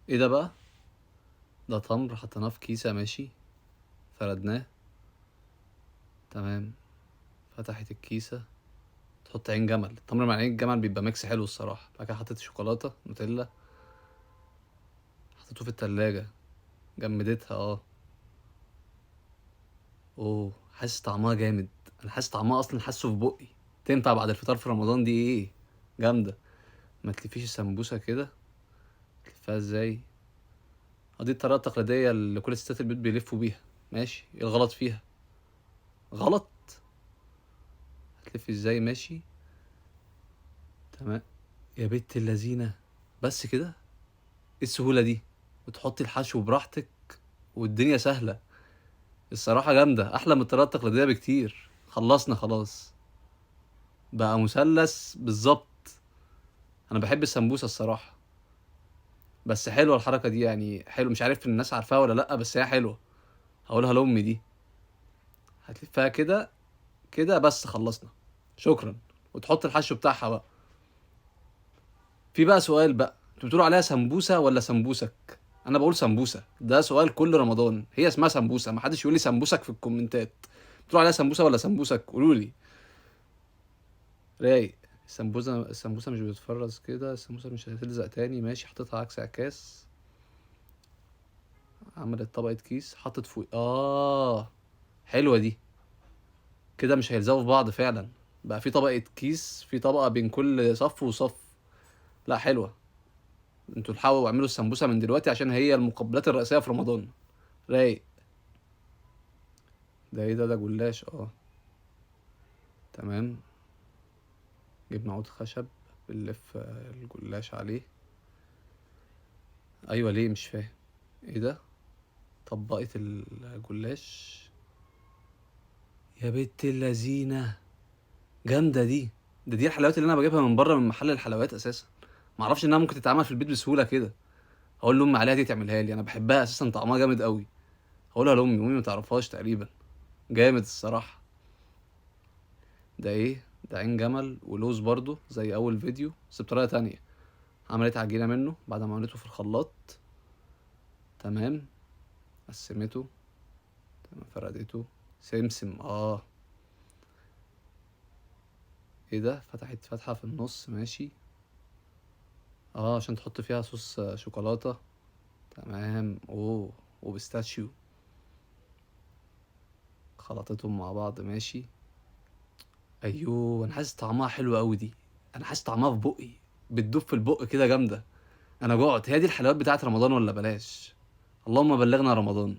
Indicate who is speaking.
Speaker 1: ايه ده بقى؟ ده تمر حطيناه في كيسة ماشي، فردناه. تمام. فتحت الكيسة، تحط عين جمل. التمر مع عين الجمل بيبقى ميكس حلو الصراحة. بعد كده حطيت شوكولاتة نوتيلا، حطيته في التلاجة، جمدتها اوه، حاسس طعمها جامد. انا حاسس طعمها اصلا، حاسه في بقي. تنفع بعد الفطار في رمضان دي ايه؟ جامدة. ما تلفيش السمبوسة كده؟ تلفها ازاي؟ دي الطريقة التقليدية اللي كل ستات البيت بيلفوا بيها. ماشي، ايه الغلط فيها؟ غلط. هتلف ازاي؟ ماشي. تمام. يا بنت اللذينة، بس كده؟ ايه السهولة دي؟ وتحطي الحشو براحتك، والدنيا سهلة. الصراحة جامدة، أحلى من الطريقة التقليدية بكتير. خلصنا خلاص. بقى مثلث بالظبط. أنا بحب السمبوسة الصراحة، بس حلوة الحركة دي يعني. حلو، مش عارف الناس عارفاها ولا لأ، بس هي حلوة. هقولها لأمي دي. هتلفها كده، كده بس خلصنا. شكرا. وتحط الحشو بتاعها بقى. في بقى سؤال بقى، انتوا بتقولوا عليها سمبوسة ولا سمبوسك؟ انا بقول سمبوسة. ده سؤال كل رمضان، هي اسمها سمبوسة، ما حدش يقول لي سمبوسك في الكومنتات. بتقولوا عليها سمبوسة ولا سمبوسك؟ قولوا لي. رايق. السمبوسة مش بتتفرز كده، السمبوسة مش هتلزق تاني. ماشي، حطيتها عكس عكاس. عملت طبقة كيس، حطت فوق حلوة دي. كده مش هيلزقوا في بعض فعلا. بقى في طبقة كيس، في طبقة بين كل صف وصف. لا حلوة. انتوا الحقوا واعملوا السمبوسة من دلوقتي، عشان هي المقبلات الرئيسية في رمضان. رايق. ده ايه ده جلاش تمام. جبنا عود خشب، بنلف الجلاش عليه. ايوه، ليه؟ مش فاهم. ايه ده؟ طبقت الجلاش. يا بنت اللذينة، جامدة دي. دي الحلويات اللي انا بجيبها من بره، من محل الحلويات اساسا. معرفش انها ممكن تتعمل في البيت بسهولة كده. هقول لامي عليها دي تعملها لي، انا بحبها اساسا، طعمها جامد قوي. هقولها لامي، امي ما تعرفهاش تقريبا. جامد الصراحة. ده ايه؟ ده عين جمل ولوز برضو زي اول فيديو، بس بطريقة تانية. عملت عجينة منه بعد ما عملته في الخلاط. تمام. قسمته. تمام، فردته. سمسم ايه ده؟ فتحت فتحة في النص ماشي. عشان تحط فيها صوص شوكولاتة. تمام. وبيستاشيو. خلطتهم مع بعض ماشي. ايوه، انا حاسس طعمها حلو قوي دي. انا حاسس طعمها في بقي، بتدوب في البق كده، جامدة. انا جوعت. هي دي الحلويات بتاعت رمضان ولا بلاش؟ اللهم بلغنا رمضان.